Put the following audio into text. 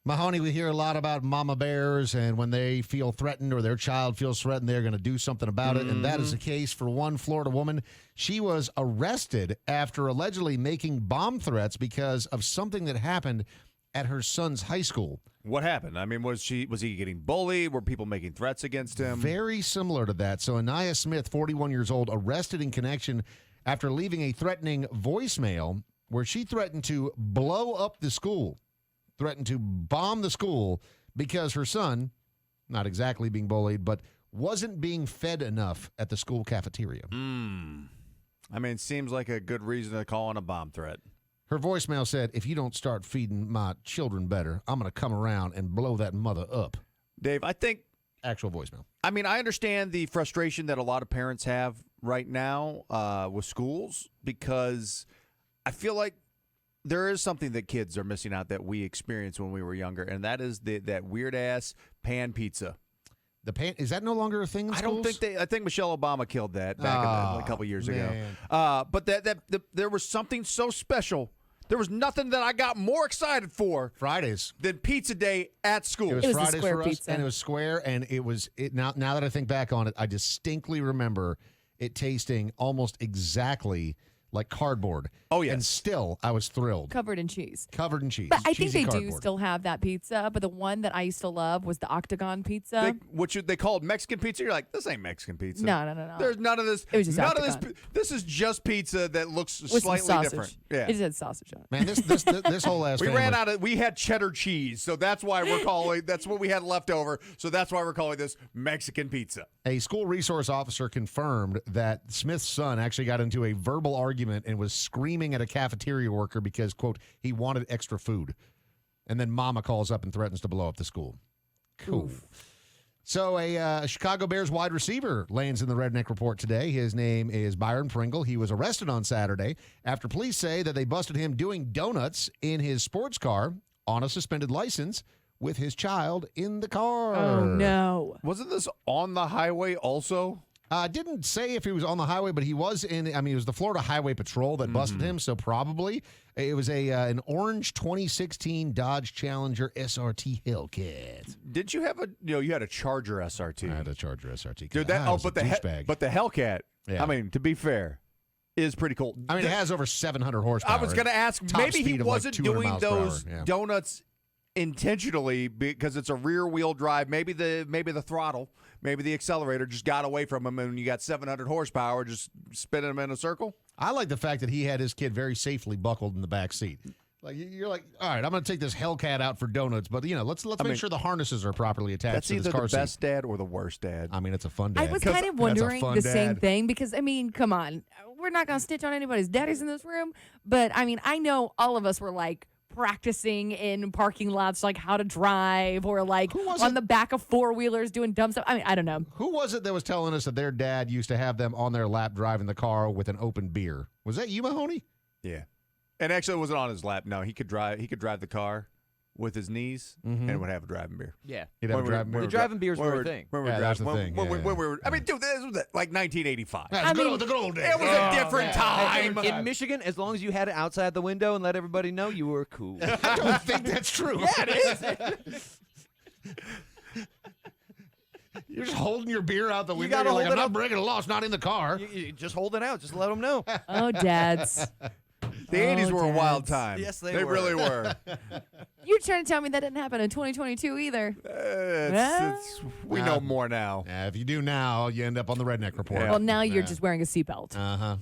Mahoney, we hear a lot about mama bears, and when they feel threatened or their child feels threatened, they're going to do something about it. And that is the case for one Florida woman. She was arrested after allegedly making bomb threats because of something that happened at her son's high school. What happened? I mean, was he getting bullied? Were people making threats against him? Very similar to that. So Anaya Smith, 41 years old, arrested in connection after leaving a threatening voicemail where she threatened to blow up the school. Threatened to bomb the school because her son, not exactly being bullied, but wasn't being fed enough at the school cafeteria. I mean, it seems like a good reason to call in a bomb threat. Her voicemail said, if you don't start feeding my children better, I'm going to come around and blow that mother up. Dave, I think... Actual voicemail. I mean, I understand the frustration that a lot of parents have right now with schools because I feel like there is something that kids are missing out that we experienced when we were younger, and that is that weird-ass pan pizza. The pan, is that no longer a thing in schools? I think Michelle Obama killed that back a couple years ago. But there was something so special. There was nothing that I got more excited for Fridays than pizza day at school. It was Fridays the square for us, pizza. and it was square, and it was now that I think back on it, I distinctly remember it tasting almost exactly like cardboard. Oh, yes. And still, I was thrilled. Covered in cheese. Covered in cheese. But I think Cheesy they do cardboard. still have that pizza. But the one that I used to love was the octagon pizza. They called Mexican pizza. You're like, this ain't Mexican pizza. No. There's none of this. It was just none of this. octagon. This is just pizza that looks with some slightly sausage. different. Yeah. It just had sausage on it. Man, this whole ass We family. ran out of. We had cheddar cheese, so that's why we're calling. That's what we had left over, so that's why we're calling this Mexican pizza. A school resource officer confirmed that Smith's son actually got into a verbal argument and was screaming at a cafeteria worker because, quote, he wanted extra food. And then mama calls up and threatens to blow up the school. Cool. Oof. So a Chicago Bears wide receiver lands in the Redneck Report today. His name is Byron Pringle. He was arrested on Saturday after police say that they busted him doing donuts in his sports car on a suspended license with his child in the car. Oh, no. Wasn't this on the highway also? Didn't say if he was on the highway, but he was in. I mean, it was the Florida Highway Patrol that busted him, so probably it was an orange 2016 Dodge Challenger SRT Hellcat. Did you have you had a Charger SRT? I had a Charger SRT. Dude, but the Hellcat. Yeah. I mean, to be fair, is pretty cool. I mean, it has over 700 horsepower. I was going to ask, Top maybe he speed of like wasn't 200 doing miles per those hour. Yeah. donuts intentionally because it's a rear wheel drive. Maybe the throttle, maybe the accelerator just got away from him, and you got 700 horsepower just spinning him in a circle. I like the fact that he had his kid very safely buckled in the back seat. Like you're like, all right, I'm going to take this Hellcat out for donuts, but let's make sure the harnesses are properly attached That's to this either car the best seat. dad or the worst dad. I mean, it's a fun dad. I was kind of wondering the same dad. thing because, I mean, come on. We're not going to stitch on anybody's daddies in this room. But, I mean, I know all of us were like practicing in parking lots, like how to drive or like on the back of four-wheelers doing dumb stuff. I mean, I don't know. Who was it that was telling us that their dad used to have them on their lap driving the car with an open beer? Was that you, Mahoney? Yeah. And actually, it wasn't on his lap. No, he could drive the car with his knees and would have a driving beer. Yeah. He'd have a driving beer. The driving beers were a thing. That's the thing. I mean, dude, this was like 1985. That's the good old days. It was a different time. In Michigan, as long as you had it outside the window and let everybody know, you were cool. I don't think that's true. Yeah, it is. You're just holding your beer out the window. gotta You're like, hold I'm it not up. breaking a law. It's not in the car. You just hold it out. Just let them know. Oh, dads. The 80s were a wild dads. time. Yes, they were. really were. You're trying to tell me that didn't happen in 2022 either. We know more now. If you do now, you end up on the Redneck Report. Well, now you're just wearing a seatbelt. Uh-huh.